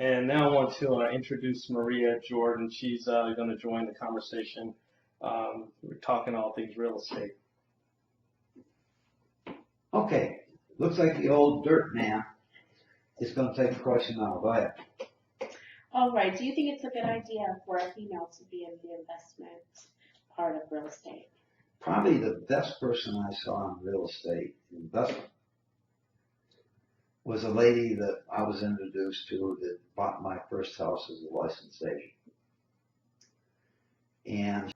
And now I want to introduce Maria Jordan. She's going to join the conversation. We're talking all things real estate. Okay, looks like the old dirt man is going to take the question now. Go ahead. All right. Do you think it's a good idea for a female to be in the investment part of real estate? Probably the best person I saw in real estate investment was a lady that I was introduced to that bought my first house as a licensed agent. And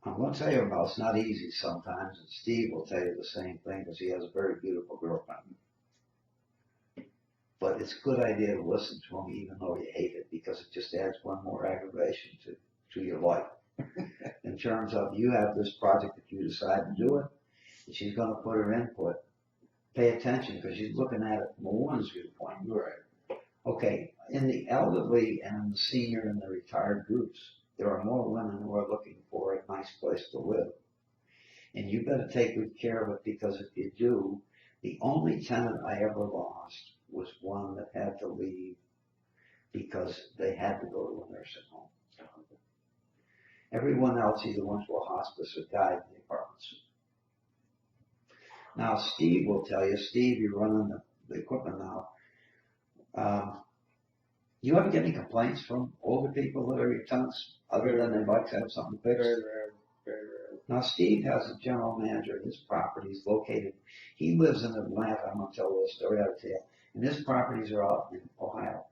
I'm going to tell you about it's not easy sometimes, and Steve will tell you the same thing because he has a very beautiful girlfriend. But it's a good idea to listen to him even though you hate it, because it just adds one more aggravation to your life. In terms of you have this project that you decide to do it, and she's going to put her input. Pay attention because she's looking at it from a woman's viewpoint. Right. Okay, in the elderly and in the senior and the retired groups, there are more women who are looking for a nice place to live. And you better take good care of it, because if you do, the only tenant I ever lost was one that had to leave because they had to go to a nursing home. Everyone else either went to a hospice or died in the apartments. Now, Steve will tell you, Steve, you're running the equipment now. You ever get any complaints from older people that are your tenants, other than they'd like to have something fixed? Very rare, very rare. Now, Steve has a general manager. His property is located, he lives in Atlanta. I'm going to tell a little story out of tale. And his properties are out in Ohio.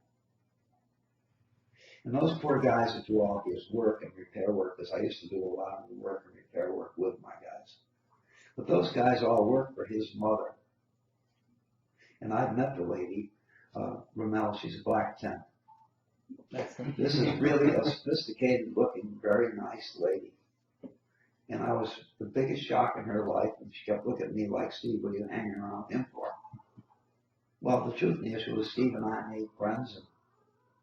And those poor guys that do all his work and repair work, because I used to do a lot of the work and repair work with my guys. But those guys all work for his mother. And I've met the lady, Ramel, she's a black 10. This is really a sophisticated looking, very nice lady. And I was the biggest shock in her life, and she kept looking at me like, Steve, what are you hanging around him for? Well, the truth of the issue was Steve and I made friends, and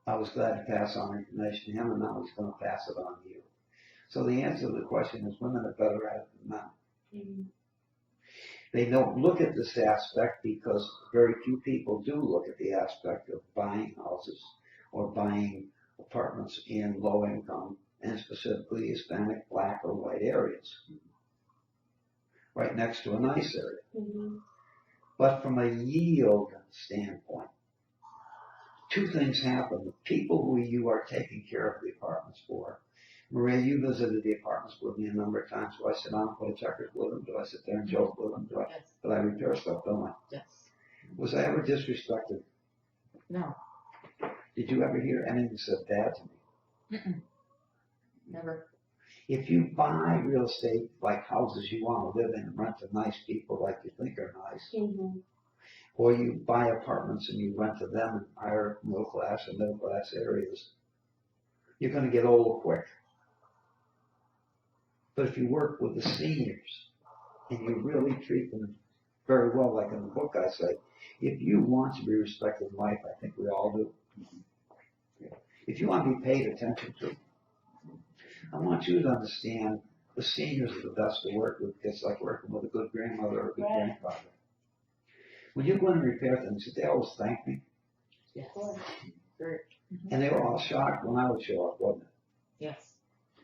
I was glad to pass on information to him, and now he's going to pass it on to you. So the answer to the question is women are better at it than men. Mm-hmm. They don't look at this aspect because very few people do look at the aspect of buying houses or buying apartments in low income and specifically Hispanic, black, or white areas, right next to a nice area. Mm-hmm. But from a yield standpoint, two things happen. The people who you are taking care of the apartments for. Maria, you visited the apartments with me a number of times. Do I sit down and play checkers with them? Do I sit there and joke with them? Yes. But I repair stuff, don't I? Yes. Was I ever disrespected? No. Did you ever hear anything said bad to me? Mm-mm. Never. If you buy real estate, like houses you want to live in and rent to nice people like you think are nice, mm-hmm. or you buy apartments and you rent to them in higher middle class and middle class areas, you're going to get old quick. But if you work with the seniors and you really treat them very well, like in the book I say, if you want to be respected in life, I think we all do. If you want to be paid attention to, I want you to understand the seniors are the best to work with. It's like working with a good grandmother or a good grandfather. When you go in and repair things, they always thank me. Yes. Great. Mm-hmm. And they were all shocked when I would show up, wasn't it? Yes.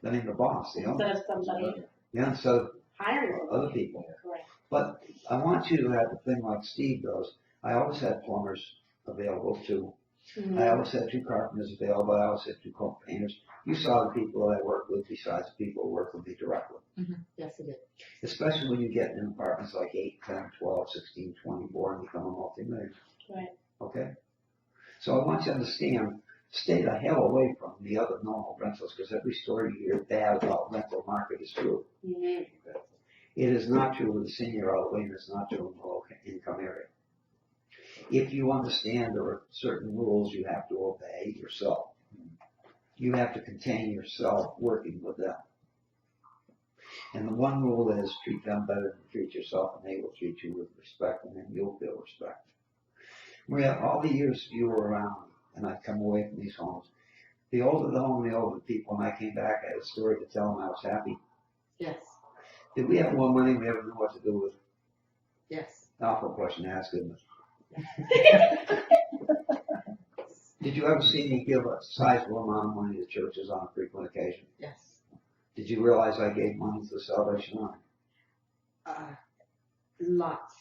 Then I'm the boss, you know? Instead of somebody instead of hiring other people. Correct. But I want you to have the thing like Steve does. I always had plumbers available too. Mm-hmm. I always had 2 carpenters available. I always had 2 coat painters. You saw the people that I work with besides the people who work with me directly. Mm-hmm. Yes, I did. Especially when you get in apartments like 8, 10, 12, 16, 24 and become a multi-millionaire. Right. Okay? So I want you to understand, stay the hell away from the other normal rentals, because every story you hear bad about rental market is true. Mm-hmm. It is not true with the senior elderly, and it's not true in the low income area. If you understand there are certain rules you have to obey yourself. You have to contain yourself working with them. And the one rule is treat them better than you treat yourself, and they will treat you with respect, and then you'll feel respect. Maria, all the years you were around, and I'd come away from these homes, the older the home, the older the people. When I came back, I had a story to tell, and I was happy. Yes. Did we have more money we ever knew what to do with? Yes. Awful question to ask, isn't it? Did you ever see me give a sizable amount of money to churches on a frequent occasion? Yes. Did you realize I gave money to the Salvation Army? Lots.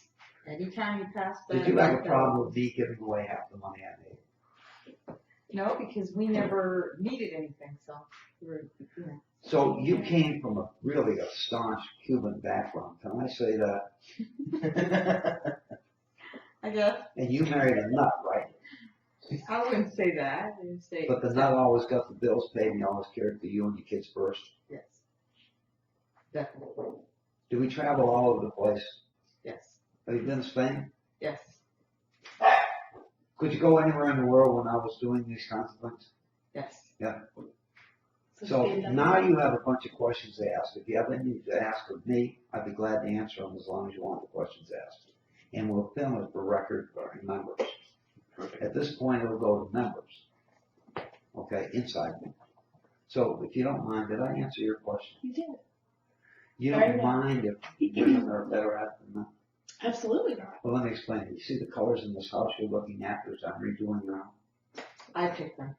Anytime you pass that. Did you have a problem with me giving away half the money I made? No, because we never needed anything, so we're, you know. So you came from a really a staunch Cuban background, can I say that? I guess, And you married a nut, right? I wouldn't say that, I would say. But the nut always got the bills paid and he always cared for you and your kids first. Yes. Definitely. Do we travel all over the place? Yes. Have you been to Spain? Yes. Could you go anywhere in the world when I was doing these kinds of things? Yes. So now you have a bunch of questions to ask. If you have any to ask of me, I'd be glad to answer them as long as you want the questions asked. And we'll film it for record for our members. At this point, it'll go to members. Okay, inside me. So if you don't mind, did I answer your question? You did. You Very don't well. mind if women are better at than men? Absolutely not. Well, let me explain. You see the colors in this house you're looking at as I'm redoing now? I picked them.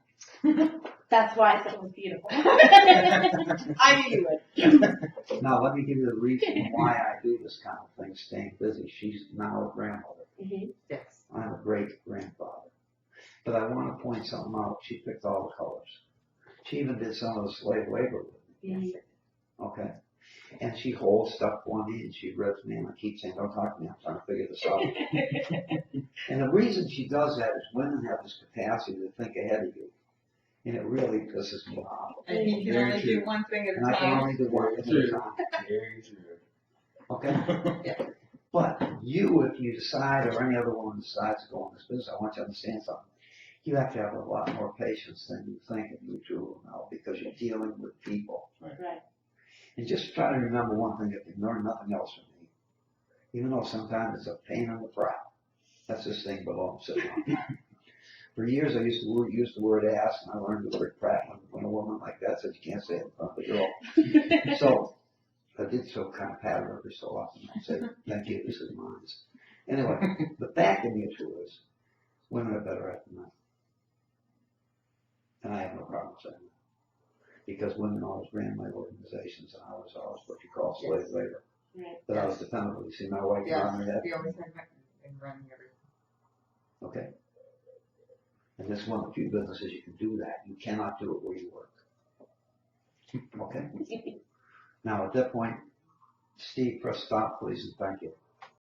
That's why I said it was beautiful. I knew you would. Now, let me give you the reason why I do this kind of thing, staying busy. She's now a grandmother. Mhm. Yes. I'm a great grandfather. But I want to point something out. She picked all the colors. She even did some of the slave labor with me, Mhm. okay? And she holds stuff for me and she rips me and I keep saying, don't talk to me, I'm trying to figure this out. And the reason she does that is women have this capacity to think ahead of you. And it really pisses me off. And you can Very only true. do one thing at And a I can time. only do one thing at a time. Very true. Okay? But you, if you decide, or any other woman decides to go in this business, I want you to understand something. You have to have a lot more patience than you think and you truly know, because you're dealing with people. Right. And just try to remember one thing, if you learn nothing else from me, even though sometimes it's a pain in the brow. That's this thing below I'm sitting on. For years I used to use the word ass, and I learned the word crap when a woman like that said you can't say it in front of a girl. So I did so kind of pat her every so often. I'd say, thank you, this is mine. Anyway, the fact of the issue is, women are better at than men. And I have no problem saying that. Because women always ran my organizations, and I was always what you call slave labor. Right. But I was dependable. You see my wife Yes, around her head? we always had been running everything. Okay. And this is one of the few businesses you can do that. You cannot do it where you work. Okay? Now, at that point, Steve, press stop, please, and thank you.